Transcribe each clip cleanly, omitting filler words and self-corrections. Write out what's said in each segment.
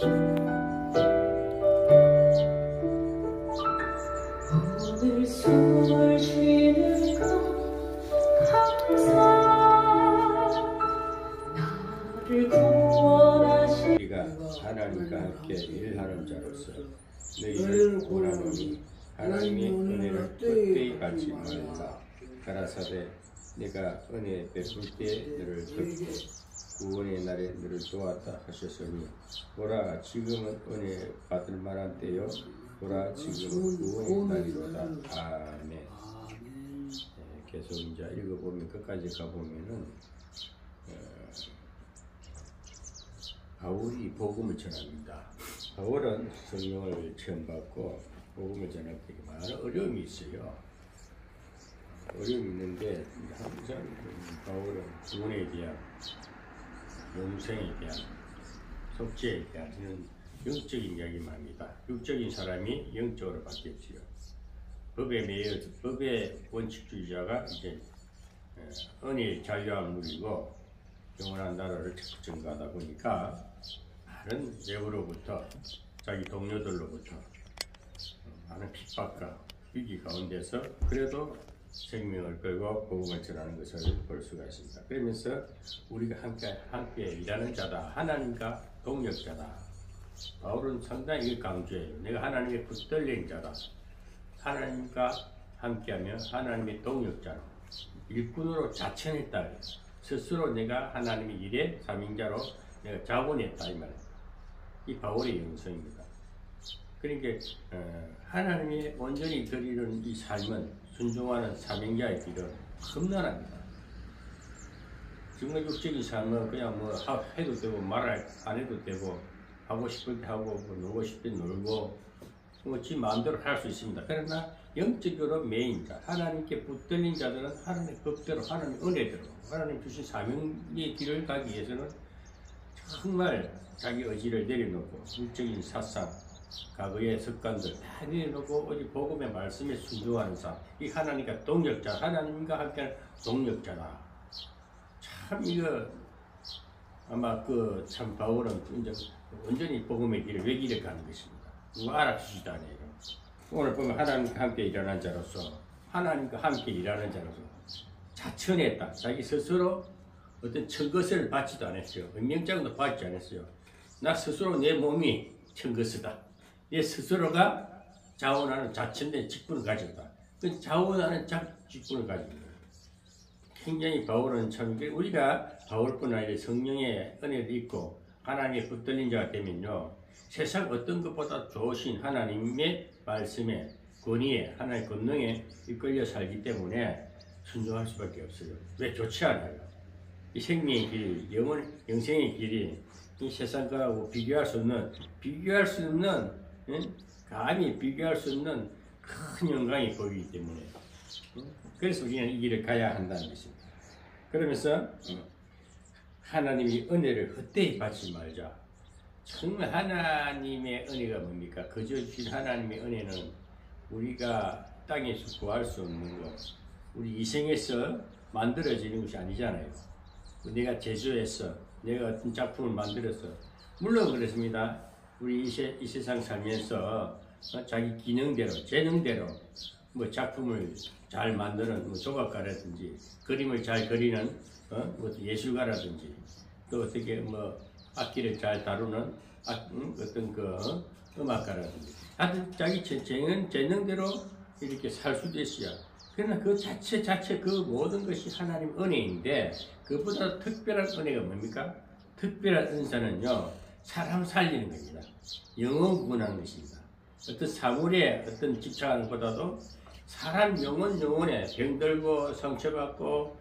오늘 숨을 쉬는 건 항상 나를 구원하신 우리가 하나님과 함께 일하는 자로서 너희를 원하노니 하나님의 은혜를 헛되이 받지 말라. 가라사대 내가 은혜 베풀 때 너를 돕고 구원의 날에 너를 도왔다 하셨으니 보라 지금은 은혜 받을 만한 때요 보라 지금은 구원의 날이로다. 아멘. 네, 계속 이제 읽어보면 끝까지 가보면은 바울이 복음을 전합니다. 바울은 성령을 처음 받고 복음을 전할 때 많은 어려움이 있어요. 어려움이 있는데 항상 바울은 구원에 대한 영생에 대한 속죄에 대한 이런 영적인 이야기만 합니다. 육적인 사람이 영적으로 바뀌었지요. 법에 매여 법의 원칙주의자가 이제 은혜의 자유함을 누리고 영원한 나라를 자꾸 증가하다 보니까 많은 외부로부터 자기 동료들로부터 많은 핍박과 위기 가운데서 그래도 생명을 걸고 복음을 전하는 것을 볼 수가 있습니다. 그러면서 우리가 함께 일하는 자다. 하나님과 동역자다. 바울은 상당히 강조해요. 내가 하나님의 붙들린 자다. 하나님과 함께하며 하나님의 동역자로 일꾼으로 자천했다. 스스로 내가 하나님의 일에 사명자로 내가 자원했다 이 말이에요. 이 바울의 영성입니다. 그러니까 하나님이 온전히 드리는 이 삶은 순종하는 사명자의 길은 험난합니다. 정말 육적인 삶은 그냥 뭐 해도 되고 말 안 해도 되고 하고 싶을 때 하고 뭐 놀고 싶을 때 놀고 뭐 지 마음대로 할 수 있습니다. 그러나 영적으로 메인이다. 하나님께 붙들린 자들은 하나님의 법대로 하나님의 은혜대로 하나님 주신 사명의 길을 가기 위해서는 정말 자기 의지를 내려놓고 육적인 사상 과거의 습관들 다 내려놓고 오직 복음의 말씀에 순종하는 삶. 이 하나님과 동역자, 하나님과 함께하는 동역자다. 참 이거 아마 그 참 바울은 이제 온전히 복음의 길을 외길에 가는 것입니다. 누가 알아주지도 않아요. 오늘 보면 하나님과 함께 일하는 자로서 하나님과 함께 일하는 자로서 자천했다. 자기 스스로 어떤 천것을 받지도 않았어요. 명장도 받지 않았어요. 나 스스로 내 몸이 천것이다. 내 스스로가 자원하는 자천된 직분을 가졌다. 그 자원하는 직분을 가지고 굉장히 바울은 참 우리가 바울뿐 아니라 성령의 은혜를 입고 하나님의 붙들린 자가 되면요 세상 어떤 것보다 좋으신 하나님의 말씀에 권위에 하나님의 권능에 이끌려 살기 때문에 순종할 수밖에 없어요. 왜 좋지 않아요? 이 생명의 길, 영생의 길이 이 세상 거하고 비교할 수 없는 감히 비교할 수 없는 큰 영광이 보이기 때문에 그래서 우리는 이 길을 가야 한다는 것입니다. 그러면서 하나님이 은혜를 헛되이 받지 말자. 정말 하나님의 은혜가 뭡니까? 그저 주신 하나님의 은혜는 우리가 땅에서 구할 수 없는 것, 우리 이생에서 만들어지는 것이 아니잖아요. 내가 제조해서 내가 어떤 작품을 만들어서 물론 그렇습니다. 우리 이 세상 살면서 자기 기능대로 재능대로 뭐 작품을 잘 만드는 뭐 조각가라든지 그림을 잘 그리는 뭐 예술가라든지 또 어떻게 뭐 악기를 잘 다루는 어떤 그 음악가라든지 하여튼 자기 재능대로 이렇게 살 수도 있어요. 그러나 그 자체 그 모든 것이 하나님 은혜인데 그보다 특별한 은혜가 뭡니까? 특별한 은사는요 사람 살리는 겁니다. 영혼 구원하는 것입니다. 어떤 사물의 어떤 집착하는 것보다도 사람 영혼에 병들고 상처받고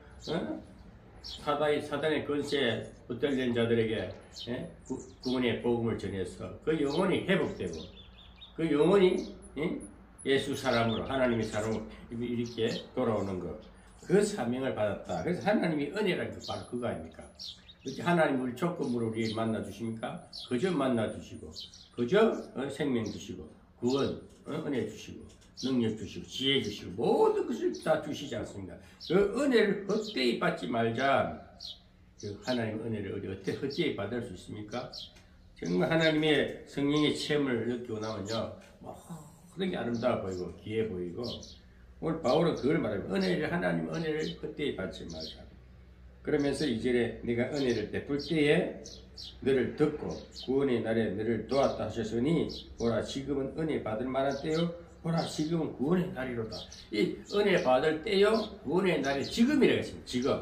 사단의 권세에 붙들린 자들에게 구원의 복음을 전해서 그 영혼이 회복되고 그 영혼이 예수 사람으로 하나님의 사람으로 이렇게 돌아오는 것, 그 사명을 받았다. 그래서 하나님이 은혜라는 게 바로 그거 아닙니까? 하나님 우리 조건으로 우리 만나 주십니까? 그저 만나 주시고 그저 생명 주시고 구원 은혜 주시고 능력 주시고 지혜 주시고 모든 것을 다 주시지 않습니까? 그 은혜를 헛되이 받지 말자. 그 하나님 은혜를 어떻게 헛되이 받을 수 있습니까? 정말 하나님의 성령의 체험을 느끼고 나면요, 모든 게 아름다워 보이고 귀해 보이고, 오늘 바울은 그걸 말하고 은혜를 하나님 은혜를 그때에 받지 말자. 그러면서 이절에 네가 은혜를 베풀 때에 너를 듣고 구원의 날에 너를 도왔다 하셨으니 보라 지금은 은혜 받을 만한 때요 보라 지금은 구원의 날이로다. 이 은혜 받을 때요 구원의 날이 지금이라고 했습니다. 지금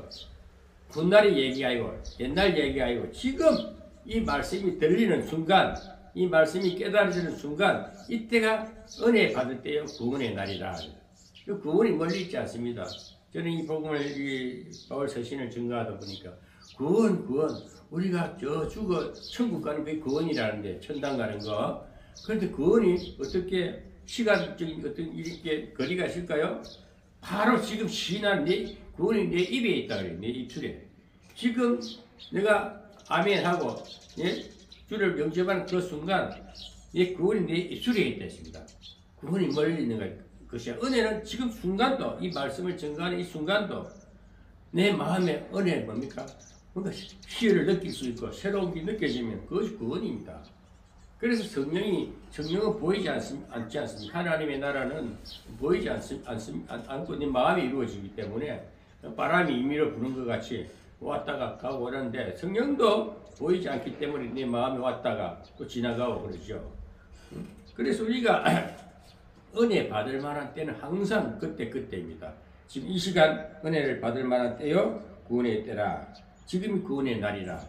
훗날의 얘기 아니고 옛날 얘기 아니고 지금 이 말씀이 들리는 순간 이 말씀이 깨달아지는 순간 이때가 은혜 받을 때요 구원의 날이다. 그 구원이 멀리 있지 않습니다. 저는 이 복음을 이 바울 서신을 증거하다 보니까 구원 우리가 저 죽어 천국 가는 게 구원이라는데 천당 가는 거. 그런데 구원이 어떻게 시간적인 어떤 이렇게 거리가 있을까요? 바로 지금 신한 내 구원이 내 입에 있다 그래요. 내 입술에. 지금 내가 아멘 하고 예? 주를 영접하는 그 순간 내 구원이 내 입술에 있다 했습니다. 구원이 멀리 있는 거예요. 그것이야. 은혜는 지금 순간도 이 말씀을 증거하는 이 순간도 내 마음에 은혜 뭡니까? 뭔가 희열을 느낄 수 있고 새로운 게 느껴지면 그것이 구원입니다. 그래서 성령은 보이지 않지 않습니까? 하나님의 나라는 보이지 않고 내 마음이 이루어지기 때문에 바람이 임의로 부는 것 같이 왔다가 가고 오는데 성령도 보이지 않기 때문에 내 마음이 왔다가 또 지나가고 그러죠. 그래서 우리가 은혜 받을 만한 때는 항상 그때입니다. 지금 이 시간 은혜를 받을 만한 때요 구원의 때라. 지금이 구원의 날이라.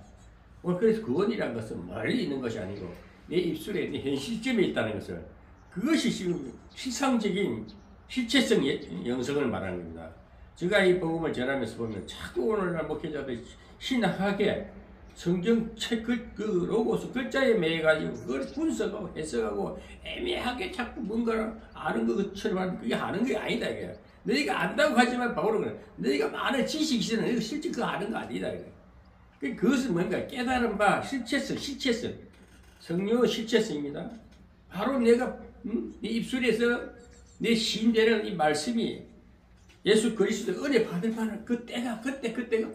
그래서 구원이라는 것은 멀리 있는 것이 아니고 내 입술에 내 현실점에 있다는 것을 그것이 지금 실상적인 실체성 영성을 말하는 겁니다. 제가 이 복음을 전하면서 보면 자꾸 오늘날 목회자들이 신학하게 성경책 그 로고스 글자에 매여가지고 그걸 분석하고 해석하고 애매하게 자꾸 뭔가를 아는 것처럼 하는 그게 아는 게 아니다 이게. 너희가 안다고 하지만 바울은 그래. 너희가 많은 지식이 있으나 너희가 실제 그거 아는 거 아니다 이게. 그것은 뭔가 깨달은 바 실체성 성령의 실체성입니다. 바로 내가 내 입술에서 내 시인되는 이 말씀이 예수 그리스도 은혜 받을 만한 그때가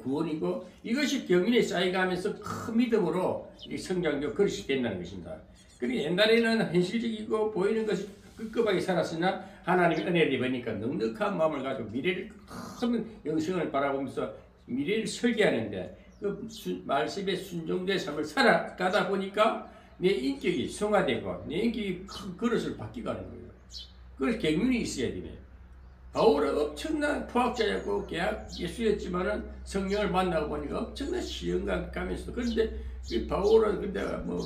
구원이고 이것이 경륜에 쌓여가면서 큰 믿음으로 이 성장적 그릇이 된다는 것입니다. 그리고 옛날에는 현실적이고 보이는 것이 급급하게 살았으나 하나님의 은혜를 입으니까 넉넉한 마음을 가지고 미래를 큰 영생을 바라보면서 미래를 설계하는데 그 말씀에 순종된 삶을 살아가다 보니까 내 인격이 성화되고 내 인격이 큰 그릇을 바뀌어가는 거예요. 그래서 경륜이 있어야 되네. 바울은 엄청난 포학자였고 계약 예수였지만은 성령을 만나고 보니까 엄청난 시련감 가면서 그런데 이 바울은 근데 뭐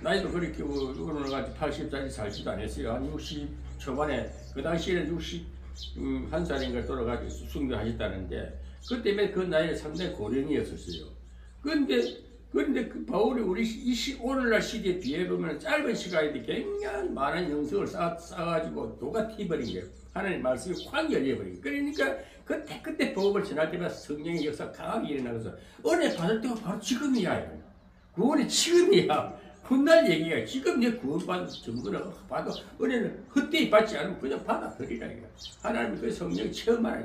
나이도 그렇게 오늘 같이 80살이 살지도 않았어요. 한 60 초반에 그 당시에는 61살인가 돌아가지고 순교하셨다는데 그 때문에 그 나이는 상당히 고령이었었어요. 그런데 그 바울이 우리 오늘날 시대에 비해 보면 짧은 시간에 굉장히 많은 영성을 쌓아가지고 도가 튀어버린 거예요. 하나님 말씀이 확 열려버린 거예요. 그러니까 그때 복음을 전할 때마다 성령의 역사가 강하게 일어나면서 은혜 받을 때가 바로 지금이야. 구원이 지금이야. 훗날 얘기가 지금 내 구원받은 전부는 봐도 은혜는 헛되이 받지 않으면 그냥 받아들이라. 하나님이 그 성령을 체험하라.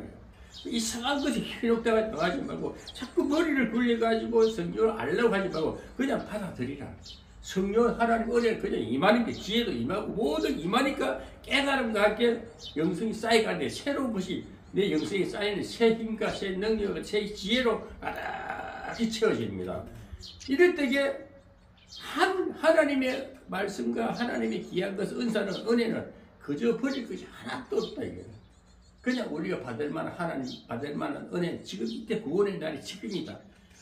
이상한 것이 현혹다가 당하지 말고 자꾸 머리를 굴려가지고 성령을 알려고 하지 말고 그냥 받아들이라. 성령 하나님 은혜는 그냥 임하는 게 지혜도 임하고 모든 임하니까 깨달음과 함께 영성이 쌓여가는데 새로운 것이 내 영성이 쌓이는 새 힘과 새 능력과 새 지혜로 가득히 채워집니다. 이럴 때에 하나님의 말씀과 하나님의 귀한 것 은사는 은혜는 그저 버릴 것이 하나도 없다 이게. 그냥 우리가 받을 만한 하나님 받을 만한 은혜는 지금 이때 구원의 날이 지금이다.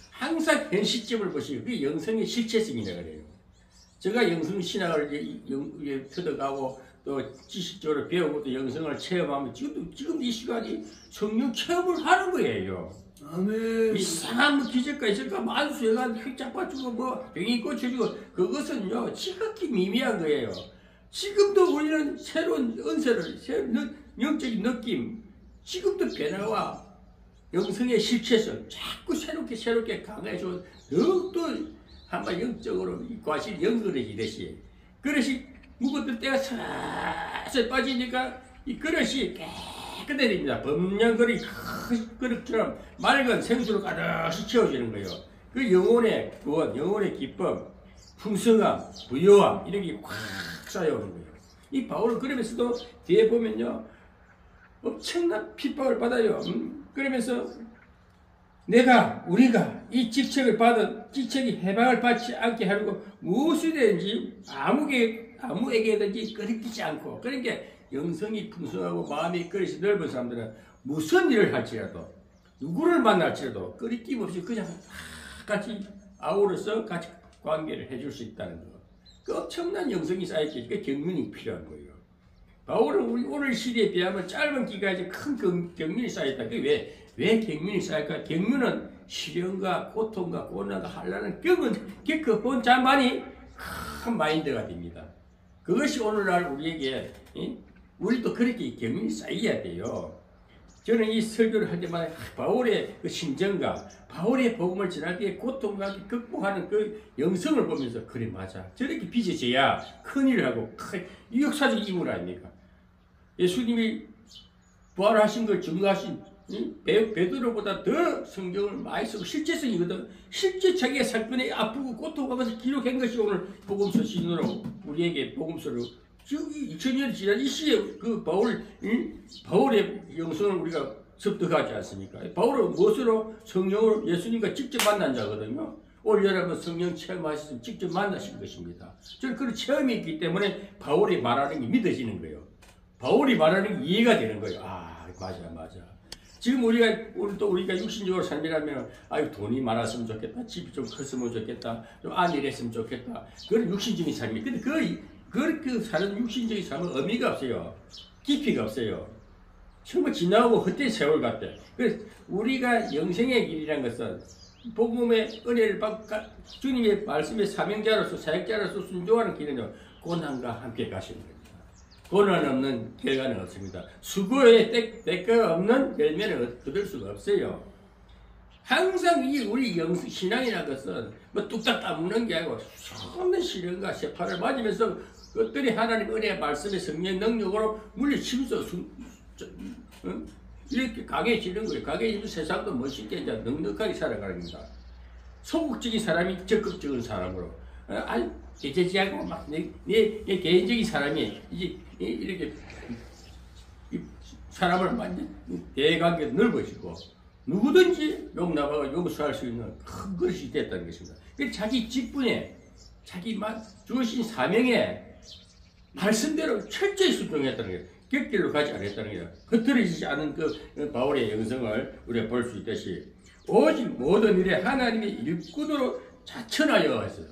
항상 현 시점을 보시고 그게 영성의 실체성이라 그래요. 제가 영성 신학을 터득하고 또 지식적으로 배우고 또 영성을 체험하면 지금 이 시간이 성령 체험을 하는 거예요. 아멘. 이상한 기적가 있을까 만수해가 휙 잡아주고 뭐 병이 고쳐주고 그것은요 지극히 미미한 거예요. 지금도 우리는 새로운 은사를 새로운 영적인 느낌 지금도 변화와 영성의 실체성 자꾸 새롭게 강해져 더욱더 한번 영적으로 이 과실 연그러지듯이 그릇이 묵었던 때가 살살 빠지니까 이 그릇이 깨끗해집니다. 범냥 그릇이 큰 그릇처럼 맑은 생수로 가득히 채워지는 거예요. 그 영혼의 구원, 영혼의 기쁨 풍성함, 부요함 이렇게 꽉 쌓여오는 거예요. 이 바울은 그러면서도 뒤에 보면요 엄청난 핍박을 받아요. 그러면서 우리가 이 직책이 해방을 받지 않게 하려고 무엇이든지 아무에게든지 끄리끼지 않고, 그러니까 영성이 풍성하고 마음이 그릇이 넓은 사람들은 무슨 일을 할지라도 누구를 만날지라도 끄리낌 없이 그냥 같이 아우러서 같이 관계를 해줄 수 있다는 거. 그 엄청난 영성이 쌓였기 때문에 경륜이 필요한 거예요. 바울은 우리 오늘 시대에 비하면 짧은 기간에 큰 경륜이 쌓였다. 그게 왜 경륜이 쌓일까? 경륜은 시련과 고통과 고난과 환난을 겪어본 자만이 큰 마인드가 됩니다. 그것이 오늘날 우리에게 우리도 그렇게 경륜이 쌓여야 돼요. 저는 이 설교를 할 때마다 바울의 그 심정과 바울의 복음을 전할 때 고통과 극복하는 그 영성을 보면서 그래 맞아 저렇게 빚어져야 큰일을 하고 이 역사적 인물 아닙니까? 예수님이 부활하신 걸 증거하신 베드로보다 더 성경을 많이 쓰고 실제성이거든. 실제 자기가 사건에 아프고 고통하면서 기록한 것이 오늘 복음서 시인으로 우리에게 복음서를 2000년이 지난 이 시에 그 바울의 영성을 우리가 습득하지 않습니까? 바울은 무엇으로? 성령으로 예수님과 직접 만난 자거든요. 올 여러분 성령 체험하셨으면 직접 만나신 것입니다. 저는 그런 체험이 있기 때문에 바울이 말하는 게 믿어지는 거예요. 바울이 말하는 게 이해가 되는 거예요. 아, 맞아. 지금 우리가 육신적으로 삶이라면, 돈이 많았으면 좋겠다. 집이 좀 컸으면 좋겠다. 좀 안일했으면 좋겠다. 그런 육신적인 삶이. 근데 그 사는 육신적인 삶은 의미가 없어요. 깊이가 없어요. 정말 지나고 헛된 세월 같아. 그래서 우리가 영생의 길이라는 것은 복음의 은혜를 받고 주님의 말씀의 사명자로서 사역자로서 순종하는 길은요, 고난과 함께 가시는 겁니다. 고난 없는 결과는 없습니다. 수고의 대가가 없는 열매는 얻을 수가 없어요. 항상 우리 신앙이라는 것은 뭐 뚝딱 따먹는 게 아니고 수없는 시련과 세파를 맞으면서 그것들이 하나님 은혜의 말씀의 성령 능력으로 물리치면서 이렇게 강해지는 거예요. 강해지면 세상도 멋있게 이제 넉넉하게 살아가는 겁니다. 소극적인 사람이 적극적인 사람으로 개재지하고 막 내 개인적인 사람이 이제 이렇게 사람을 완전 대관계가 넓어지고 누구든지 용납하고 용서할 수 있는 큰 것이 됐다는 것입니다. 자기 직분에 자기 주어진 사명에 말씀대로 철저히 순종했다는 거예요. 곁길로 가지 않았다는 거예요. 흐트러지지 않은 그 바울의 영성을 우리가 볼 수 있듯이 오직 모든 일에 하나님의 일꾼으로 자천하여 했어요.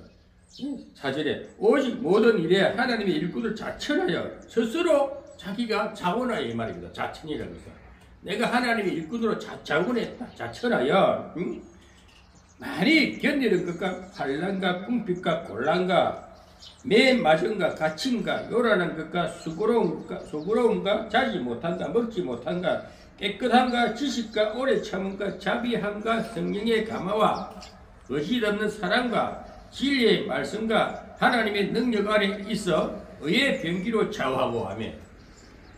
4절에 오직 모든 일에 하나님의 일꾼을 자천하여 스스로 자기가 자원하여 이 말입니다. 자천이라는 것은 내가 하나님의 일꾼으로 자원했다. 자천하여 많이 견디는 것과 환난과 궁핍과 곤란과 매맞음과 갇힘과 요란한 것과 수고로움과 자지 못한가 먹지 못한가 깨끗함과 지식과 오래 참음과 자비함과 성령의 감화와 거짓 없는 사랑과 진리의 말씀과 하나님의 능력 아래 있어 의의 병기로 좌우하고 하며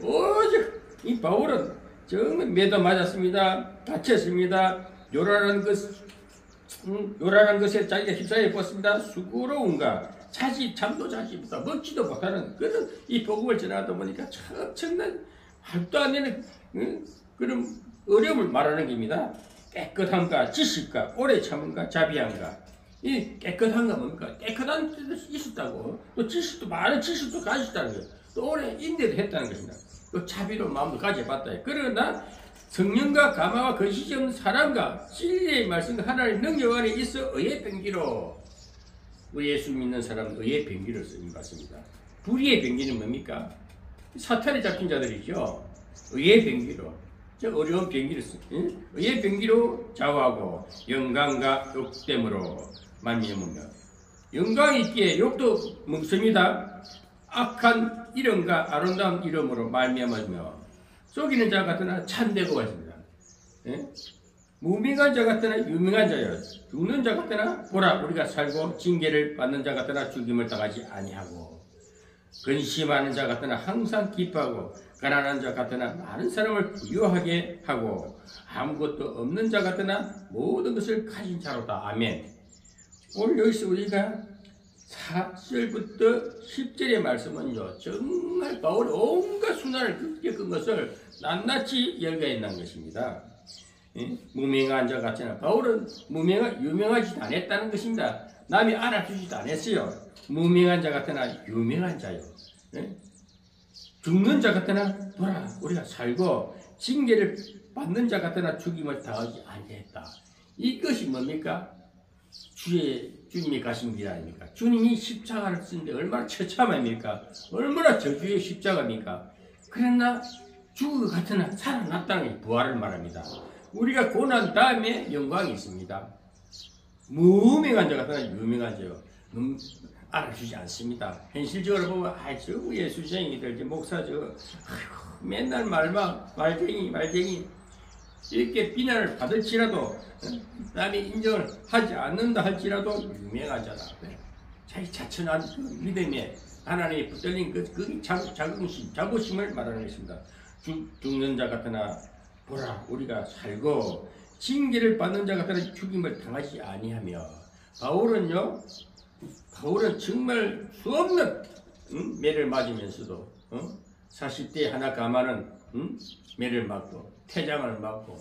오직 이 바울은 정말 매도 맞았습니다. 다쳤습니다. 요란한 것에 자기가 휩싸여 입었습니다. 수고로움과 잠도 자지 못하 먹지도 못하는 그런 이 복음을 전하다 보니까 엄청난 말도 안 되는 그런 어려움을 말하는 겁니다. 깨끗함과 지식과 오래 참음과 자비함과 이 깨끗한가 뭡니까? 깨끗한 뜻이 있었다고 또 지식도 많은 지식도 가졌다는 거예요. 또 오래 인내도 했다는 것입니다. 또 자비로운 마음도 가져봤다. 그러나 성령과 감화와 거짓이 없는 사랑과 진리의 말씀과 하나님의 능력 안에 있어 의의 병기로 예수 믿는 사람은 의의 병기로 쓰인 것 같습니다. 불의의 병기는 뭡니까? 사탄에 잡힌 자들이죠. 의의 병기로 어려운 병기를 의의 병기로 좌우하고 영광과 욕됨으로 말미암으며 영광이 있기에 욕도 먹습니다. 악한 이름과 아름다운 이름으로 말미암으며 속이는 자 같으나 참되고 있습니다. 무명한 자 같으나 유명한 자여 죽는 자 같으나 보라 우리가 살고 징계를 받는 자 같으나 죽임을 당하지 아니하고 근심하는 자 같으나 항상 기뻐하고 가난한 자 같으나 많은 사람을 부유하게 하고 아무것도 없는 자 같으나 모든 것을 가진 자로다. 아멘. 오늘 여기서 우리가 4절부터 10절의 말씀은요, 정말 바울이 온갖 수난을 겪은 것을 낱낱이 열거해낸 것입니다. 무명한 자 같잖아. 바울은 유명하지도 않았다는 것입니다. 남이 알아주지도 않았어요. 무명한 자 같으나 유명한 자요. 죽는 자 같으나 보라 우리가 살고 징계를 받는 자 같으나 죽임을 당하지 아니했다. 이것이 뭡니까? 주님이 가신 길 아닙니까? 주님이 십자가를 쓰는데 얼마나 처참합니까? 얼마나 저주의 십자가입니까? 그러나 죽은 것 같으나 살아났다는 부활을 말합니다. 우리가 고난 다음에 영광이 있습니다. 무명한 자 같으나 유명한 자요. 알아주지 않습니다. 현실적으로 보면 저 예수쟁이들, 목사 맨날 말쟁이 이렇게 비난을 받을지라도 남이 인정을 하지 않는다 할지라도 유명한 자다. 자기 자천한 그 믿음에 하나님이 붙들린 그 자부심을 말하는 것입니다. 죽는 자 같으나 보라 우리가 살고 징계를 받는 자 같으나 죽임을 당하지 아니하며. 바울은 정말 수없는 매를 맞으면서도 40대 하나 가마는 매를 맞고 태장을 맞고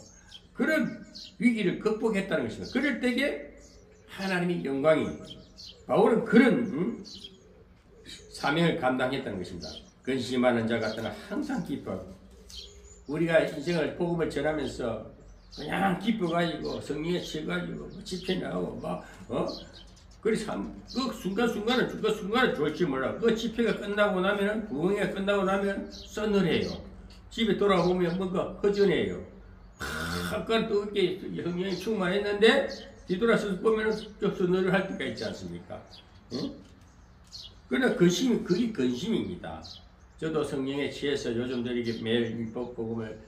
그런 위기를 극복했다는 것입니다. 그럴 때에 하나님의 영광이 바울은 그런 사명을 감당했다는 것입니다. 근심하는 자 같으나 항상 기뻐하고 우리가 인생을 복음을 전하면서 그냥 기뻐가지고 성령에 취해가지고 집회 나오고 그래서 그 순간순간은 좋을지 몰라. 그 집회가 끝나고 나면 부흥회가 끝나고 나면 서늘해요. 집에 돌아오면 뭔가 허전해요. 아까 또 이렇게 성령이 충만했는데 뒤돌아서 보면 좀 서늘할 때가 있지 않습니까? 그러나 그게 근심입니다. 저도 성령에 취해서 요즘 이렇게 매일 복음을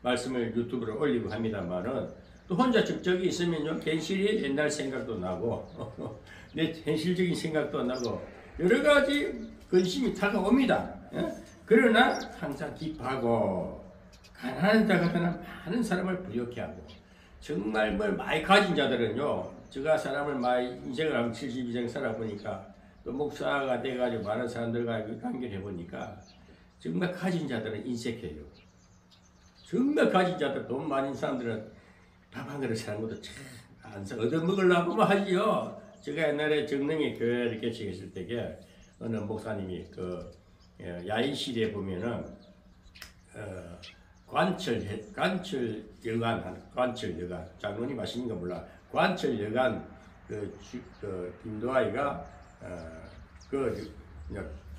말씀을 유튜브로 올리고 합니다만은 또 혼자 적적이 있으면요 괜시리 옛날 생각도 나고 내 현실적인 생각도 나고 여러 가지 근심이 다가옵니다. 그러나 항상 기뻐하고 가난한 자 같으나 많은 사람을 부욕해 하고 정말 많이 가진 자들은요 제가 사람을 많이 인생을 한 72생 살아보니까 또 목사가 돼가지고 많은 사람들과 관계를 해보니까 정말 가진 자들은 인색해요. 정말 가진 자들 돈 많은 사람들은 밥 한 그릇 사는 것도 참 안 사. 얻어먹으려고 하면 하지요. 제가 옛날에 정릉에 교회를 개척했을 때에 어느 목사님이 그 야인시대에 보면은 관철여관 장로님 아시는가 몰라. 관철여관 김도아이가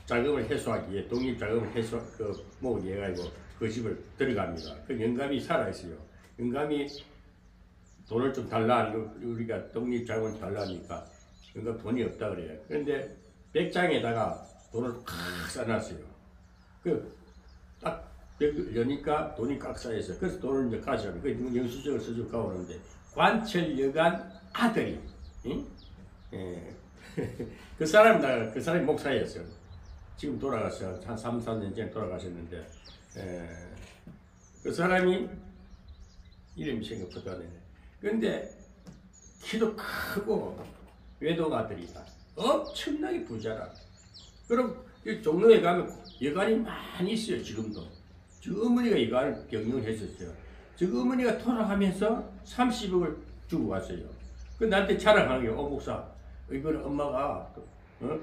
자금을 해소하기 위해 독립 자금을 모으기 해가지고 그 집을 들어갑니다. 그 영감이 살아있어요. 영감이 돈을 좀 달라, 우리가 독립 자금을 달라니까 영감 돈이 없다 그래요. 그런데 백장에다가 돈을 팍 써놨어요. 딱 여니까 돈이 꽉 쌓여있어요. 그래서 돈을 이제 가져가요. 그 영수증을 써주고 가오는데 관철여관 아들이 그 사람이 목사였어요. 지금 돌아갔어요. 한 3, 4년 전에 돌아가셨는데 그 사람이 이름이 생각보다 안 나네. 그런데 키도 크고 외동아들이다. 엄청나게 부자라. 그럼 종로에 가면 여관이 많이 있어요. 지금도. 저 어머니가 여관을 경영을 했었어요. 저 어머니가 돌아가면서 30억을 주고 갔어요. 그 나한테 자랑하는 게 목사 이번에 엄마가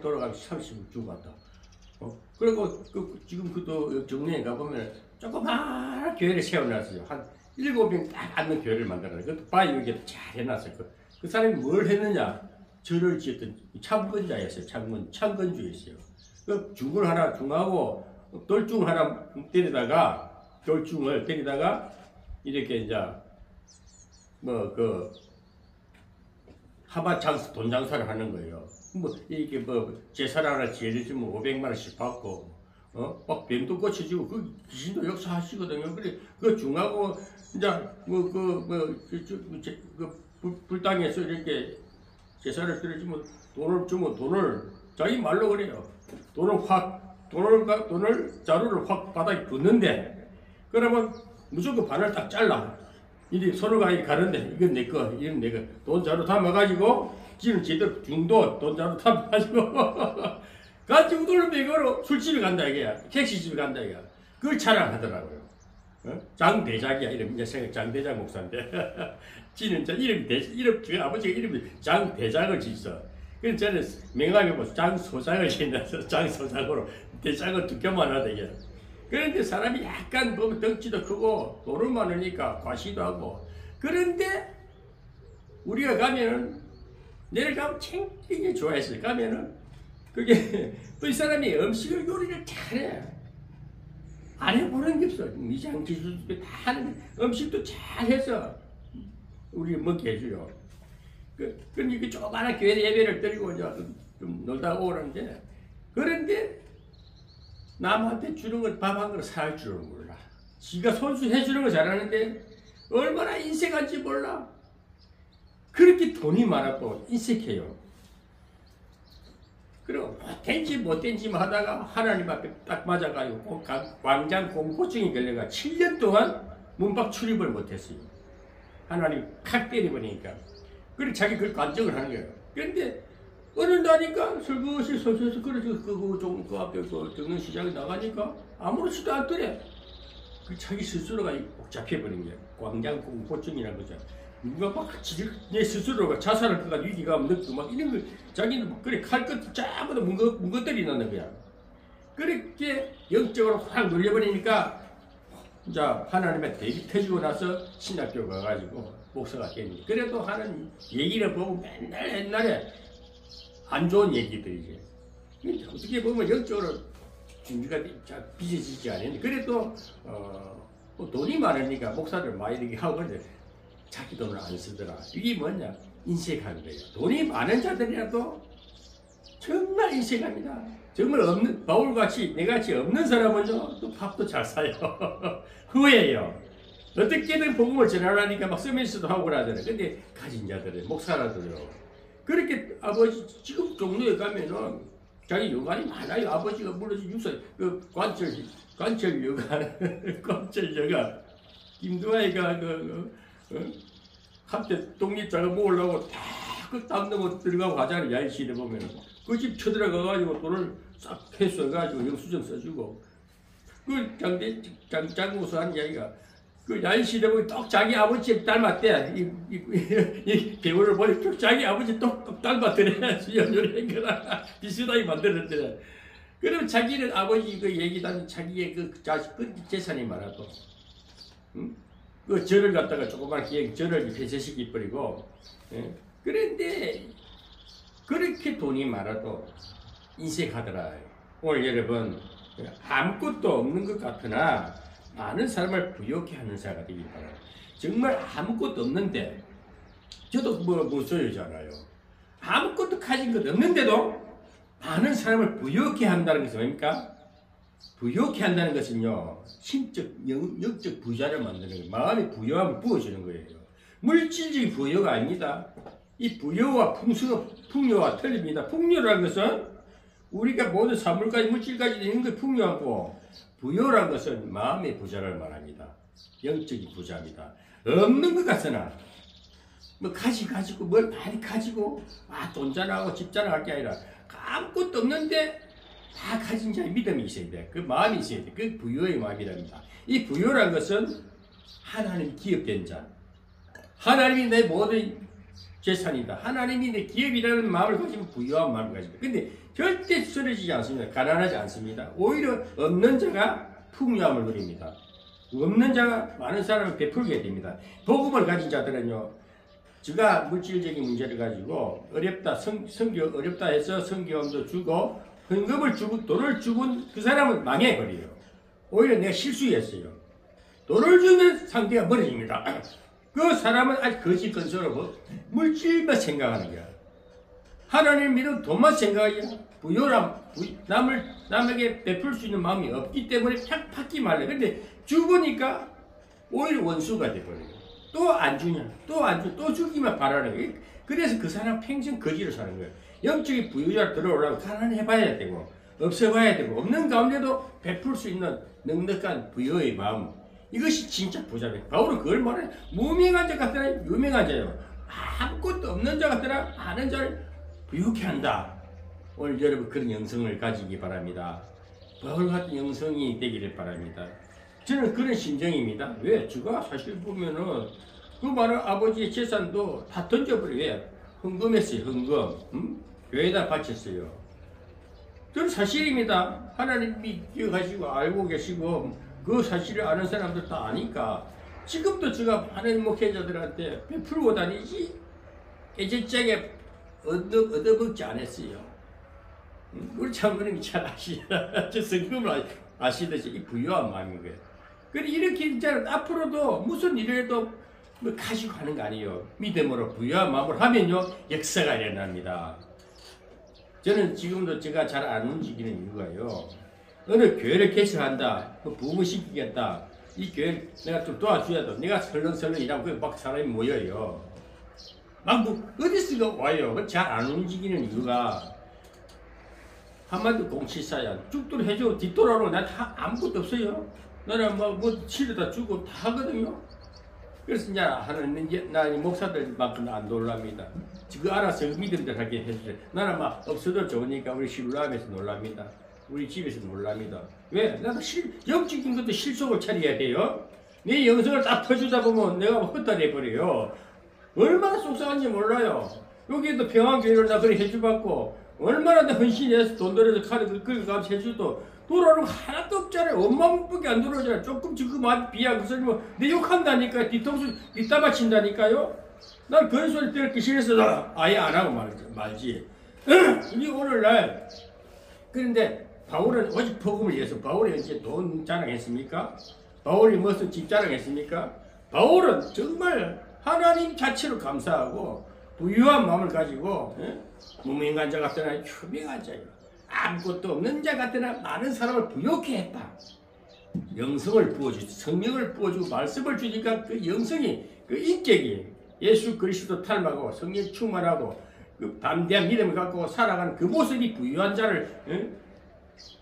돌아가면서 30억 주고 갔다. 그리고 지금 그도 정리에 가보면 조그마한 교회를 세워놨어요. 한 7명 딱 앉는 교회를 만들어놨어요. 그것도 바위 위에 잘 해놨어요. 그 사람이 뭘 했느냐? 절을 지었던 창건자였어요. 창건주였어요. 그 중을 하나 중하고 돌중 하나 돌중을 때리다가 이렇게 이제 돈 장사를 하는 거예요. 이렇게 제사를 하나 지어주면 500만 원씩 받고, 막 병도 고쳐지고, 그 귀신도 역사하시거든요. 그래, 그 중하고, 이제, 불당에서 이렇게 제사를 드려주면 돈을 자기 말로 그래요. 자루를 확 바닥에 붓는데, 그러면 무조건 반을 딱 잘라. 이제 서로가 가는데, 이건 내 거, 이건 내 거. 돈 자루 담아가지고, 지는 제대로 중도 돈자로 타가지고 가지고 돌면 이거로 술집에 간다 이게야. 택시집에 간다 이게야. 그걸 자랑하더라고요. 어? 장대작이야 이름. 내 생각 장대작 목사인데 지는 이름 그 아버지가 이름이 장대작을 짓어. 그래서 저는 명함에 뭐 장소장을 지나서 장소장으로 대작을 두께만 하다 이게. 그런데 사람이 약간 보면 덩치도 크고 돈은 많으니까 과시도 하고. 그런데 우리가 가면은 내려가면 챙기게 좋아했어요. 가면은 그게 또 이 사람이 음식을 요리를 잘해. 안 해보는 게 없어. 미장 기술도 다 하는데 음식도 잘해서 우리 먹게 해줘요. 그러니까 조그마한 교회 예배를 드리고 이제 좀 놀다 오는데 그런데 남한테 주는 걸 밥 한 그릇 살 줄은 몰라. 지가 손수 해주는 거 잘하는데 얼마나 인색한지 몰라. 그렇게 돈이 많아도 인색해요. 그리고 된지 못된지 하다가 하나님 앞에 딱 맞아가지고 광장 공포증이 걸려가 7년 동안 문밖 출입을 못했어요. 하나님 칵 때려버리니까. 그래 자기 그걸 간증을 하는 거예요. 그런데 어느 날이니까 슬그시 서서서 그래서 그 앞에 그 정릉 시장에 나가니까 아무렇지도 않더래. 그 자기 스스로가 복잡해버린 거예요. 광장 공포증이라는 거죠. 누가 막 내 스스로가 자살을 그가 위기가 없는 막 이런 거 자기는 막 그래 칼끝 짜부터 문것들이 나는 거야. 그렇게 영적으로 확 눌려버리니까 이제 하나님의 대비 터지고 나서 신학교 가가지고 목사가 됐는데 그래도 하는 얘기를 보면 맨날 옛날에 안 좋은 얘기들이지. 어떻게 보면 영적으로 준비가 빚어지지 않았는데 그래도 뭐 돈이 많으니까 목사를 많이 이렇게 하고 그런데 자기 돈을 안 쓰더라. 이게 뭐냐? 인색한 거예요. 돈이 많은 자들이라도 정말 인색합니다. 정말 없는, 바울같이, 내같이 없는 사람은요, 또 밥도 잘 사요. 후회해요. 어떻게든 복음을 전하려니까 막 서비스도 하고 그러잖아요. 근데 가진 자들은, 목사라도요. 그렇게 아버지, 지금 종로에 가면은 자기 여관이 많아요. 아버지가 물론 육사, 그 관철 여관, 관철 여관. 김두아이가 한때 독립자가 모으려고 다 그 땀 넘어 들어가고 가잖아요. 야인시대 보면은. 그 집 쳐들어가가지고 돈을 싹 회수해가지고 영수증 써주고. 그 장구수 한 이야기가 그 야인시대 보면 똑 자기 아버지 닮았대. 이 배우를 보니 또 자기 아버지 똑 닮았더래. 연연한 거라. 비슷하게 만들었더래. 그러면 자기는 아버지 그 얘기다니 자기의 그 자식, 그 재산이 많아도. 응? 그 절을 갖다가 조그만 절을 폐쇄시켜 버리고, 예? 그런데 그렇게 돈이 많아도 인색하더라. 오늘 여러분 아무것도 없는 것 같으나 많은 사람을 부욕해 하는 자가 되길 바랍니다. 정말 아무것도 없는데 저도 뭐 소유잖아요. 아무것도 가진 것 없는데도 많은 사람을 부욕해 한다는 것은 뭡니까? 부욕해 한다는 것은요, 심적, 영적 부자를 만드는 거예요. 마음의 부여함을 부어주는 거예요. 물질적인 부여가 아닙니다. 이 부여와 풍요와 틀립니다. 풍요라는 것은 우리가 모든 사물까지, 물질까지 있는 게 풍요하고, 부여라는 것은 마음의 부자를 말합니다. 영적인 부자입니다. 없는 것 같으나, 뭐 가지고, 뭘 많이 가지고, 돈 자랑하고 집 자랑할 게 아니라, 아무것도 없는데, 다 가진 자의 믿음이 있어야 돼. 그 마음이 있어야 돼. 그 부여의 마음이랍니다. 이 부여란 것은 하나님 기업된 자. 하나님이 내 모든 재산이다. 하나님이 내 기업이라는 마음을 가지면 부여한 마음을 가집니다. 근데 절대 쓰러지지 않습니다. 가난하지 않습니다. 오히려 없는 자가 풍요함을 누립니다. 없는 자가 많은 사람을 베풀게 됩니다. 복음을 가진 자들은요, 제가 물질적인 문제를 가지고 어렵다, 성교 어렵다 해서 성교함도 주고 헌금을 주고 돈을 주고 그 사람은 망해버려요. 오히려 내가 실수했어요. 돈을 주면 상태가 멀어집니다. 그 사람은 아직 거짓 건설하고 물질만 생각하는 거야. 하나님 믿음 돈만 생각하냐? 부요람, 남에게 베풀 수 있는 마음이 없기 때문에 팍 받기 말래. 근데 주보니까 오히려 원수가 돼버려요. 또 안 주냐? 또 주기만 바라는 거예요. 그래서 그 사람 평생 거지로 사는 거예요. 영적인 부유자 들어오려면 가난해봐야 되고, 없어봐야 되고, 없는 가운데도 베풀 수 있는 넉넉한 부유의 마음. 이것이 진짜 부자입니다. 바울은 그걸 말해. 무명한 자 같으나 유명한 자예요. 아무것도 없는 자 같으나 많은 자를 부유케 한다. 오늘 여러분 그런 영성을 가지기 바랍니다. 바울 같은 영성이 되기를 바랍니다. 저는 그런 심정입니다. 왜? 제가 사실 보면은 그 많은 아버지의 재산도 다 던져버려요. 왜? 헌금했어요. 헌금. 교회에다 바쳤어요. 그건 사실입니다. 하나님이 기억하시고 알고 계시고 그 사실을 아는 사람들 다 아니까 지금도 제가 하나님 목회자들한테 베풀고 다니지 애절하게 얻어먹지 않았어요. 우리 장로님이 잘 아시잖아요. 저 성경을 아시듯이 이 부유한 마음인 거예요. 그래 이렇게 진짜 앞으로도 무슨 일을 해도 뭐 가지고 가는 거 아니에요. 믿음으로 부유한 마음으로 하면요 역사가 일어납니다. 저는 지금도 제가 잘 안 움직이는 이유가요. 어느 교회를 개척한다, 부흥시키겠다. 이 교회 내가 좀 도와줘야 돼. 내가 설렁설렁 일하고 막 사람이 모여요. 막 어디서 와요. 잘 안 움직이는 이유가 한마디 공치사야. 죽도록 해줘. 뒤돌아오면 난 아무것도 없어요. 나는 뭐 치료다 주고 다 하거든요. 그래서 이제 하는 나 목사들만큼 안 놀랍니다. 그 알아서 믿음들 하게 해주세요. 나는 막 없어도 좋으니까 우리 신랑에서 놀랍니다. 우리 집에서 놀랍니다. 왜? 나도 영적인 것도 실속을 차려야 돼요. 내 영성을 딱 퍼주다 보면 내가 헛다내버려요. 얼마나 속상한지 몰라요. 여기에도 평안교회를 나 그래 해주받고 얼마나 내 헌신해서 돈 들여서 카드 긁어가면서 해줘도 돌아오는 거 하나도 없잖아요. 엄마밖에 안 돌아오잖아요. 조금 지금 비야 그 소리 내 욕한다니까요. 뒤통수 뒷담화 친다니까요. 난 그런 소리 들었기 싫어서 아예 안 하고 말지. 이 오늘날 그런데 바울은 오직 복음을 위해서 바울이 언제 돈 자랑했습니까? 바울이 무슨 집 자랑했습니까? 바울은 정말 하나님 자체로 감사하고 부유한 마음을 가지고 무명한 자 같으나 휴명한 자예요. 아무것도 없는 자 같으나 많은 사람을 부욕해 했다. 영성을 부어주고 성령을 부어주고 말씀을 주니까 그 영성이 그 인격이 예수 그리스도 닮아가고 성령 충만하고 그 담대한 믿음을 갖고 살아가는 그 모습이 부유한 자를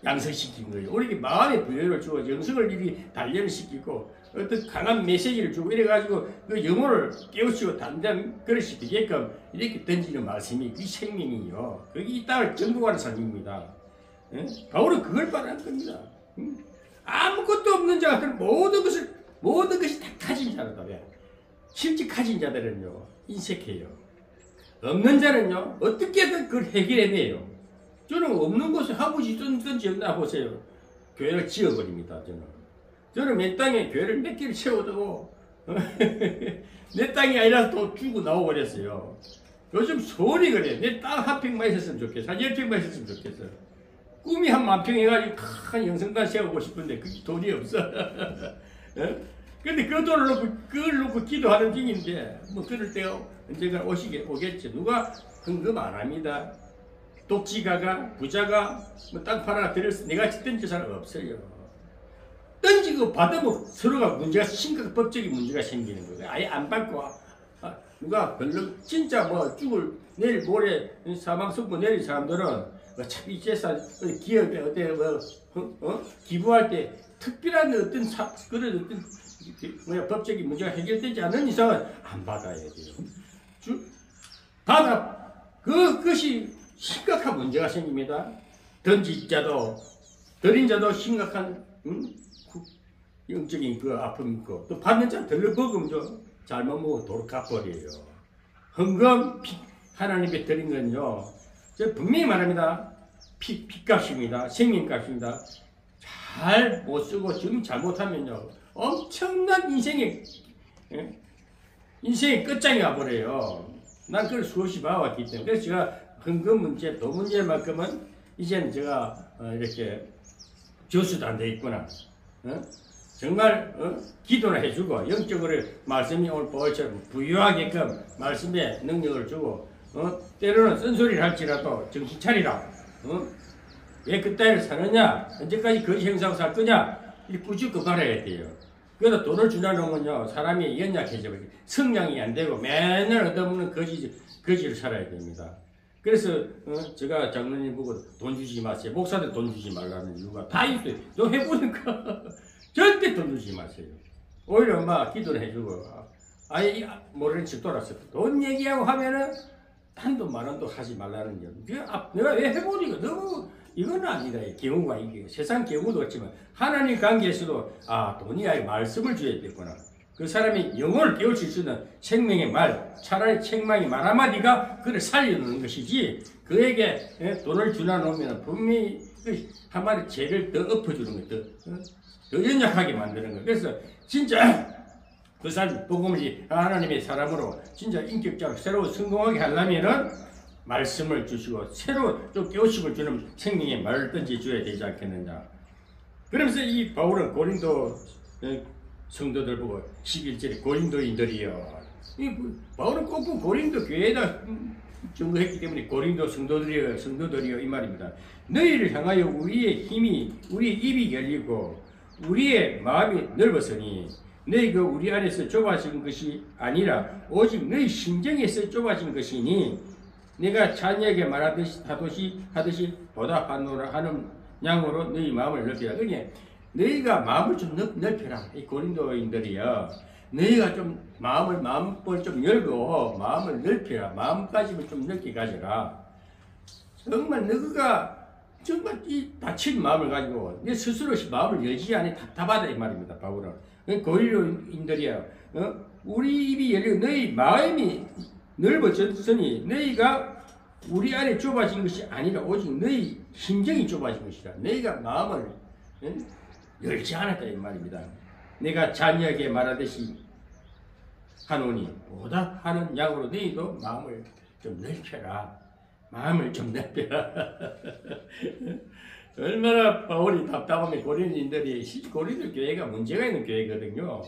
양성시킨 거예요. 우리에게 마음의 부여를 주고 영성을 이리 단련시키고 어떤 강한 메시지를 주고 이래가지고 그 영혼을 깨우치고 담대한 그릇이 되게끔 이렇게 던지는 말씀이 그 생명이요. 거기 이 땅을 정복하는 삶입니다. 바울은 그걸 말하는 겁니다. 아무것도 없는 자 같은 모든 것이 다 가진 자다. 실제 가진 자들은요 인색해요. 없는 자는요 어떻게든 그걸 해결해내요. 저는 없는 곳에 하부지 든지 없나 보세요. 교회를 지어버립니다. 저는 내 땅에 교회를 몇 개를 채워두고 내 땅이 아니라 또 주고 나와버렸어요. 요즘 소원이 그래. 내 땅 한 평만 있었으면 좋겠어. 한 10평만 있었으면 좋겠어. 꿈이 한 10,000평 해가지고 큰 영성단 세우고 싶은데 그게 돈이 없어. 근데 그 돈을 놓고 그걸 놓고 기도하는 중인데 뭐 그럴 때가 언젠가 오겠지. 누가 헌금 안 합니다. 독지가가 부자가 뭐 땅 팔아가 들여서 내가 던질 사람 없어요. 던지고 받으면 서로가 문제가 심각한 법적인 문제가 생기는 거예요. 아예 안 받고 누가 별로 진짜 뭐 죽을 내일 모레 사망 선고 내릴 사람들은 어차피 재산 기업에 기부할 때 특별한 어떤 그런 어떤 법적인 문제가 해결되지 않는 이상은 안 받아야 돼요. 받아 그것이 심각한 문제가 생깁니다. 던진 자도 드린 자도 심각한 영적인 그 아픔이 있고 또 받는 자 덜러 먹으면 잘못 먹어 도로 갚버려요. 헌금 하나님께 드린 건요 저 분명히 말합니다. 피값입니다. 생명값입니다. 잘 못 쓰고 지금 잘못하면요 엄청난 인생의 끝장이 와버려요. 난 그걸 수없이 봐왔기 때문에 그래서 제가 헌금 문제, 돈 문제만큼은 이제는 제가 이렇게 교수도 안 돼 있구나. 정말 기도나 해주고 영적으로 말씀이 오늘 보일처럼 부유하게끔 말씀에 능력을 주고 때로는 쓴소리를 할지라도 정신 차리라. 왜 그따위를 사느냐? 언제까지 거짓 행사하고 살 거냐? 이 꾸짖고 말해야 돼요. 그러다 돈을 주나 놓으면요 사람이 연약해져 버려요. 성량이 안 되고 맨날 얻어먹는 거지를 살아야 됩니다. 그래서 제가 장로님 보고 돈 주지 마세요. 목사들 돈 주지 말라는 이유가 다 있어요. 너 해보니까 절대 돈 주지 마세요. 오히려 기도를 해주고 아예 모르는 척 돌았어. 돈 얘기하고 하면은 한도 만 원도 하지 말라는 점. 내가 왜 해보니까 너무 이건 아니다. 경우가 이게 세상 경우도 없지만 하나님 관계에서도 돈이 아예 말씀을 줘야 되구나. 그 사람이 영혼을 깨울 수 있는 생명의 말, 차라리 책망의 말 한마디가 그를 살려놓는 것이지 그에게 돈을 주나 놓으면 분명히 한마디 죄를 더 엎어주는 것, 더 연약하게 만드는 것. 그래서 진짜 그 사람 복음을 하나님의 사람으로 진짜 인격적으로 새로 성공하게 하려면은 말씀을 주시고 새로 좀 깨우침을 주는 생명의 말을 던져줘야 되지 않겠느냐. 그러면서 이 바울은 고린도 성도들 보고 11절에 고린도인들이여. 바울은 꼭 고린도 교회에다 증거했기 때문에 고린도 성도들이여 이 말입니다. 너희를 향하여 우리의 힘이 우리의 입이 열리고 우리의 마음이 넓었으니 너희가 우리 안에서 좁아진 것이 아니라 오직 너희 심정에서 좁아진 것이니 내가 자녀에게 하듯이 보답하노라 하는 양으로 너희 마음을 넓혀라. 그러니까 너희가 마음을 좀 넓혀라. 이 고린도인들이여, 너희가 좀 마음을 좀 열고 마음을 넓혀라. 마음가짐을 좀 넓게 가져라. 정말 너희가 정말 이 다친 마음을 가지고 내 스스로 마음을 열지 않니 답답하다 이 말입니다. 바울은 고린도인들이여, 우리 입이 열려 너희 마음이 넓어졌으니 너희가 우리 안에 좁아진 것이 아니라 오직 너희 심정이 좁아진 것이다. 너희가 마음을 열지 않았다 이 말입니다. 내가 자녀에게 말하듯이 하노니 보답하는 양으로 너희도 마음을 좀 넓혀라. 마음을 좀 넓혀라. 얼마나 바울이 답답하면 고린도 교회가 문제가 있는 교회거든요.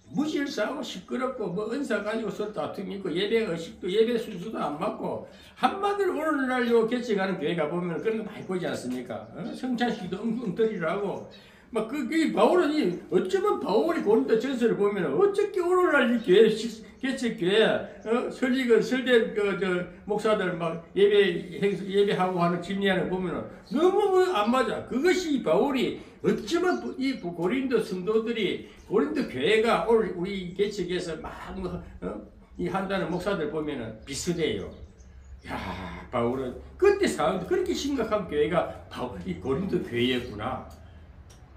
무질서하고 시끄럽고 뭐 은사 가지고 서로 다툼이 있고 예배 의식도 예배 순수도 안 맞고 한마디로 오늘날 요 개척하는 교회가 보면 그런 거 많이 보지 않습니까? 성찬식도 엉뚱떨이라고 막 바울은 어쩌면 바울이 고린도 전서를 보면 어떻게 오늘날 이 교회 개척 교회 설대 목사들 막 예배하고 하는 집례하는 보면은 너무 안 맞아. 그것이 바울이 어쩌면 이 고린도 성도들이 고린도 교회가 오늘 우리 개척에서 막 이 한다는 목사들 보면은 비슷해요. 야, 바울은 그때 상황도 그렇게 심각한 교회가 이 고린도 교회였구나.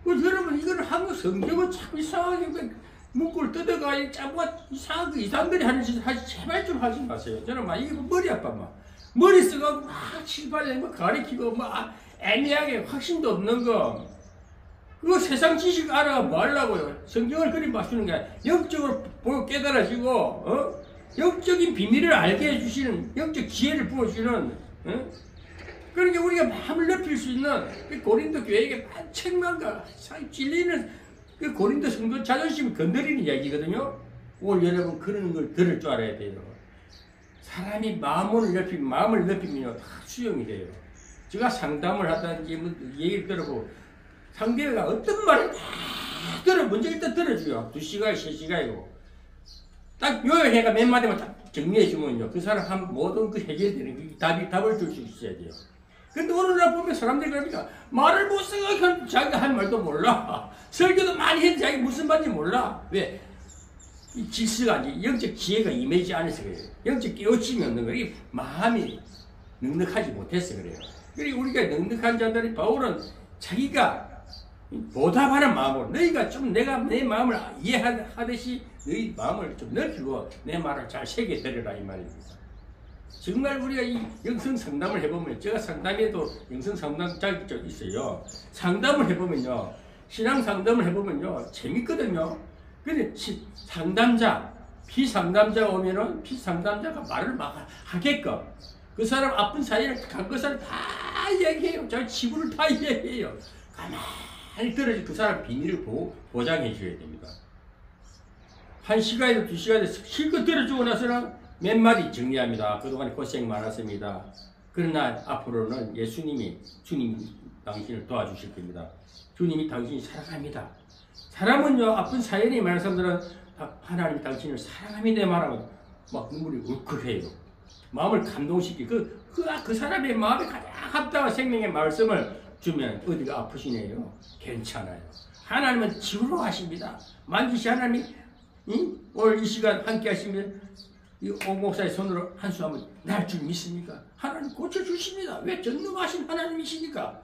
여러분 이거는 한국 성경은 자꾸 이상하게 문구를 뜯어가 자꾸 이상하게 이상들이 하는 짓을 제발 좀 하지 마세요. 저는 막 이거 머리 아파 머리 쓰고 막 7, 8년 막 가리키고 막 애매하게 확신도 없는 거 그거 세상 지식 알아 뭐 하려고요. 성경을 그리 맞추는 게 아니라 영적으로 보고 깨달아지고 영적인 비밀을 알게 해주시는 영적 지혜를 부어주는 그러니까 우리가 마음을 넓힐 수 있는 그 고린도 교회에게 책망과 찔리는 그 고린도 성도 자존심을 건드리는 이야기거든요. 오늘 여러분 그런 걸 들을 줄 알아야 돼요. 사람이 마음을 넓히면 다 수용이 돼요. 제가 상담을 하다든지 뭐 얘기를 들어보고 상대가 어떤 말을 다 먼저 일단 들어줘요. 2시간, 3시간이고 딱 요약해가 몇 마디만 딱 정리해주면요. 그 사람 모든 그 해결되는 답을 줄 수 있어야 돼요. 근데 오늘날 보면 사람들이 그러니까 말을 못 생각하면 자기가 할 말도 몰라. 설교도 많이 했는데 자기 무슨 말인지 몰라. 왜? 이 질서가 영적 지혜가 임하지 않아서 그래요. 영적 깨우침이 없는 거예요. 마음이 넉넉하지 못해서 그래요. 그리고 우리가 넉넉한 자들이 바울은 자기가 보답하는 마음으로 너희가 좀 내가 내 마음을 이해하듯이 너희 마음을 좀 넓히고 내 말을 잘 새겨들으라 이 말입니다. 정말 우리가 이 영성 상담을 해보면 제가 상담에도 영성 상담장이 좀 있어요. 상담을 해보면요. 신앙 상담을 해보면요. 재밌거든요. 근데 상담자, 피상담자가 오면은 피상담자가 말을 막 하게끔 그 사람 아픈 사이를 그 사람 다 이야기해요. 자기 치부를 다 이야기해요. 가만히 들어야지 그 사람 비밀을 보장해 줘야 됩니다. 1시간에서 2시간에서 실컷 들어주고 나서는 몇 마디 정리합니다. 그동안 고생 많았습니다. 그러나 앞으로는 주님이 당신을 도와주실 겁니다. 주님이 당신이 사랑합니다. 사람은요, 아픈 사연이 많은 사람들은 하나님이 당신을 사랑합니다 말하면 막 눈물이 울컥해요. 마음을 감동시키고 그 사람의 마음에 가장 합당한 생명의 말씀을 주면 어디가 아프시네요. 괜찮아요. 하나님은 치유로 하십니다. 만지시 하나님이 응? 오늘 이 시간 함께 하시면 이 옥목사의 손으로 한수하면 날 줄 믿습니까? 하나님 고쳐주십니다. 왜 전능하신 하나님이시니까?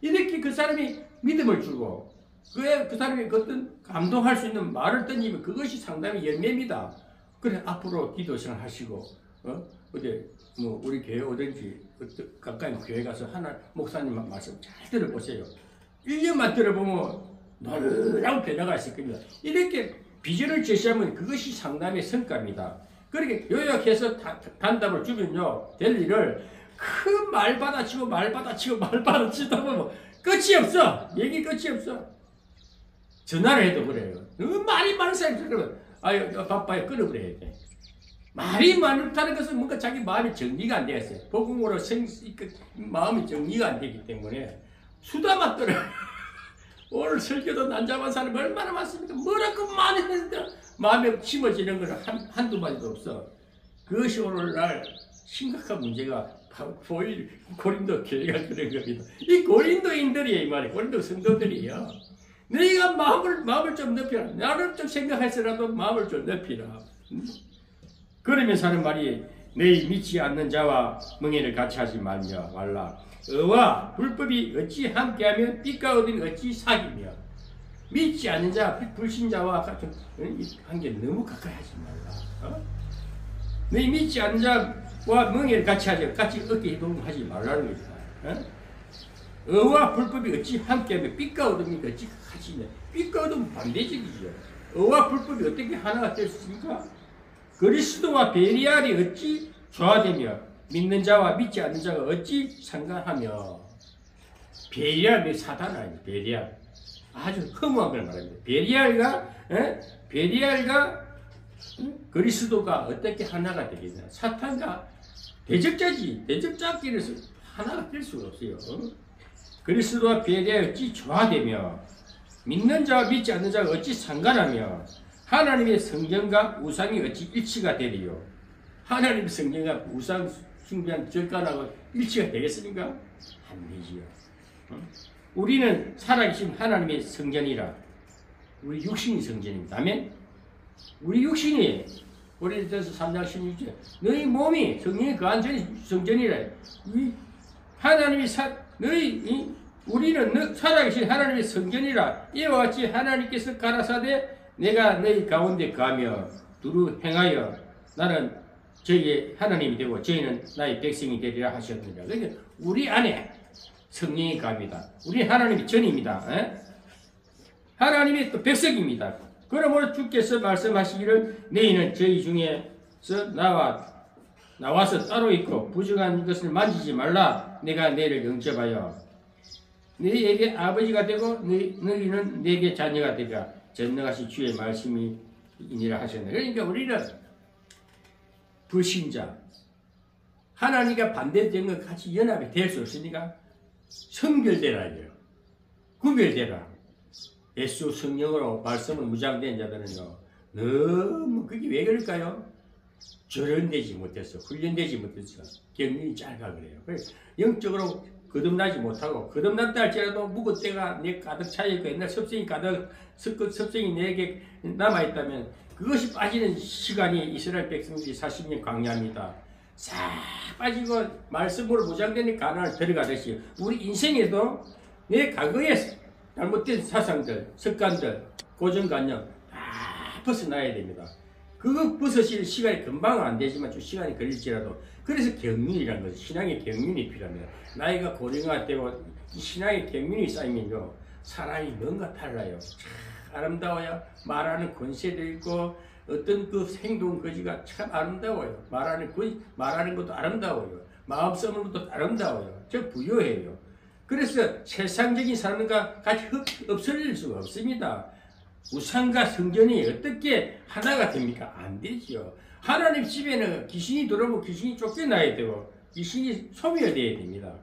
이렇게 그 사람이 믿음을 주고 그 사람이 어떤 감동할 수 있는 말을 던지면 그것이 상당히 열매입니다. 그래 앞으로 기도 생활하시고 어제 뭐 우리 교회 오든지 가까이 교회 가서 하나 목사님 말씀 잘 들어보세요. 1년만 들어보면 놀라운 변화가 있을 겁니다. 이렇게 비전을 제시하면 그것이 상담의 성과입니다. 그렇게 요약해서 단답을 주면요 될 일을 큰 말 받아치고 말받아치다 보면 끝이 없어. 얘기 끝이 없어. 전화를 해도 그래요. 말이 많은 사람이 그러면 아유 바빠요 끊어버려야 돼. 말이 많다는 것은 뭔가 자기 마음이 정리가 안 되었어요. 복음으로 마음이 정리가 안 되기 때문에 수다 맞더라. 오늘 설교도 난잡한 사람이 얼마나 많습니까? 뭐라고 많이 했는데 마음에 심어지는 건 한두 마디도 없어. 그것이 오늘날 심각한 문제가 고린도 교회가 그런 겁니다. 이 고린도인들이에요. 이 말이 고린도 성도들이에요. 너희가 마음을 좀 넓히라. 나를 좀 생각해서라도 마음을 좀 넓히라. 그러면서 하는 말이 너희 믿지 않는 자와 멍에를 같이 하지 말라. 의와 불법이 어찌 함께하면 삐까 얻으니 어찌 사귀며. 믿지 않는 자, 불신자와 같은 관계 너무 가까이 하지 말라. 너희 믿지 않는 자와 멍에를 같이 어깨 동하지 말라는 것이다. 의와 불법이 어찌 함께하면 삐까 얻으니 어찌 같이 있냐. 삐까 얻으면 반대적이죠. 의와 불법이 어떻게 하나가 될 수 있습니까? 그리스도와 베리알이 어찌 조화되며 믿는 자와 믿지 않는 자가 어찌 상관하며. 베리알 사단 아니에요. 베리알 아주 허무한 걸 말합니다. 베리알과 그리스도가 어떻게 하나가 되겠냐. 사탄과 대적자지. 대적자끼리서 하나가 될 수가 없어요. 그리스도와 베리알이 어찌 조화되며 믿는 자와 믿지 않는 자가 어찌 상관하며 하나님의 성전과 우상이 어찌 일치가 되리요. 하나님의 성전과 우상 숭배한 절간하고 일치가 되겠습니까? 안 되지요. 우리는 살아계신 하나님의 성전이라. 우리 육신이 성전입니다. 아멘. 우리 육신이 고린도서 3장 16절 너희 몸이 성령이 거한 성전이라. 하나님이 우리는 살아계신 하나님의 성전이라. 이와 같이 하나님께서 가라사대 내가 너희 가운데 가며 두루 행하여 나는 저희의 하나님이 되고 저희는 나의 백성이 되리라 하셨느니라. 그러니까 우리 안에 성령이 갑니다. 우리 하나님의 전입니다. 하나님의 또 백성입니다. 그러므로 주께서 말씀하시기를 너희는 저희 중에서 나와서 따로 있고 부정한 것을 만지지 말라. 내가 너희를 영접하여 너희에게 아버지가 되고 너희는 내게 자녀가 되리라. 전능하신 주의 말씀이니라 하셨네. 그러니까 우리는 불신자, 하나님과 반대된 것 같이 연합이 될 수 없으니까 성결되라 이래요. 구별되라. 예수 성령으로 말씀을 무장된 자들은요 너무 그게 왜 그럴까요? 조련되지 못해서 훈련되지 못해서 경륜이 짧아 그래요. 그래서 영적으로 거듭나지 못하고 거듭났다 할지라도 묵은 때가 내 가득 차있고 옛날 섭생이 섭생이 내게 남아있다면 그것이 빠지는 시간이 이스라엘 백성들이 40년 광야입니다. 싹 빠지고 말씀으로 무장되는 가난을 들어가듯이 우리 인생에도 내 과거의 잘못된 사상들, 습관들, 고정관념 다 벗어나야 됩니다. 그거 벗어질 시간이 금방 안 되지만 좀 시간이 걸릴지라도 그래서 경륜이라는 것이 신앙의 경륜이 필요합니다. 나이가 고령화 되고 신앙의 경륜이 쌓이면요 사람이 뭔가 달라요. 참 아름다워요. 말하는 권세도 있고 어떤 그 행동 거지가 참 아름다워요. 말하는 것도 아름다워요. 마음 쓰는 것도 아름다워요. 저 부유해요. 그래서 세상적인 사람과 같이 없어질 수가 없습니다. 우상과 성전이 어떻게 하나가 됩니까? 안 되죠. 하나님 집에는 귀신이 들어오면 귀신이 쫓겨나야 되고 귀신이 소멸되어야 됩니다.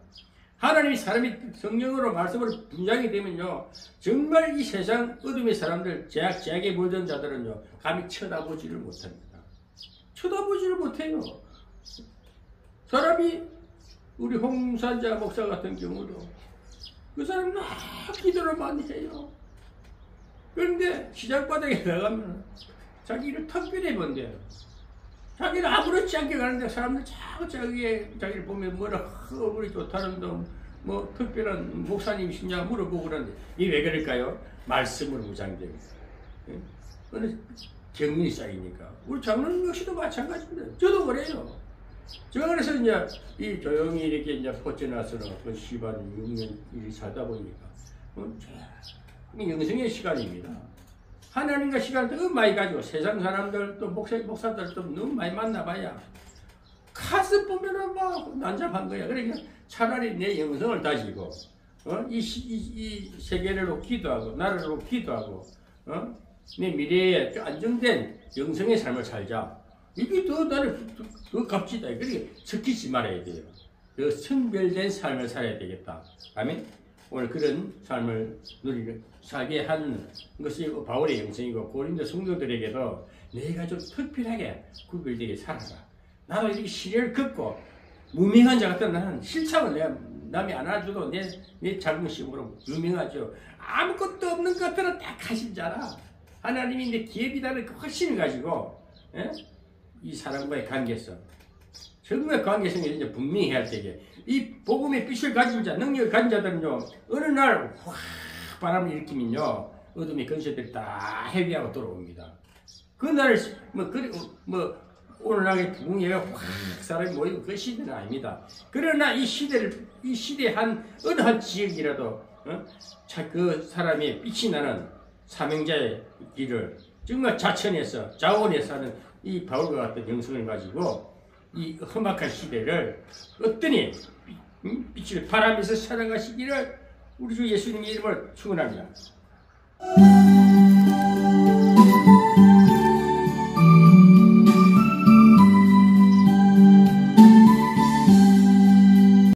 하나님이 사람이 성령으로 말씀으로 분장이 되면요 정말 이 세상 어둠의 사람들 제약에 물든 자들은요 감히 쳐다보지를 못합니다. 쳐다보지를 못해요. 사람이 우리 홍산자 목사 같은 경우도 그 사람은 기도를 많이 해요. 그런데 시장바닥에 나가면 자기를 특별히 본대요. 자기는 아무렇지 않게 가는데 사람들 자꾸 자기를 보면 뭐라 우리 좋다는 뭐 특별한 목사님이시냐 물어보고 그러는데 이게 왜 그럴까요? 말씀으로 무장됩니다. 어느 경륜이 쌓이니까 우리 장로님 역시도 마찬가지입니다. 저도 그래요. 제가 그래서 이제 이 조용히 이렇게 이제 포천나서는 그 시반 6년 일이 살다 보니까 영생의 시간입니다. 하나님과 시간을 너무 많이 가지고 세상 사람들 또 목사들 또 너무 많이 만나봐야 가슴 보면은 막 난잡한 거야. 그러니까 차라리 내 영성을 다지고 이 세계를 기도하고 나를 놓고 기도하고 내 미래에 안정된 영성의 삶을 살자. 이게 더 나를 더 값지다. 그러니까 섞이지 말아야 돼요. 더 성별된 삶을 살아야 되겠다. 아멘. 오늘 그런 삶을 살게 한 것이 바울의 영성이고 고린도 성도들에게도 내가 좀 특별하게 구별되게 살아라. 나도 이렇게 시련을 겪고 무명한 자 같은 나는 실상을 내가 남이 안아줘도 내 자긍심으로 유명하죠. 아무것도 없는 것들은 딱 하신 자라. 하나님이 내 기업이라는 그 확신을 가지고 이 사람과의 관계성 정말 관계성이 이제 분명히 해야 되게 이 복음의 빛을 가진 자 능력을 가진 자들은요 어느 날 확 바람을 일으키면요 어둠의 근세들이 다 해비하고 돌아옵니다. 그날 오늘날의 부흥회가 확 사람이 모이고 그 시대는 아닙니다. 그러나 이 시대의 어느 한 지역이라도 그 사람의 빛이 나는 사명자의 길을 정말 자천해서 자원해서 하는 이 바울과 같은 영성을 가지고 이 험악한 시대를 어떠니 빛을 바라면서 살아가시기를 우리 주 예수님의 이름으로 축원합니다.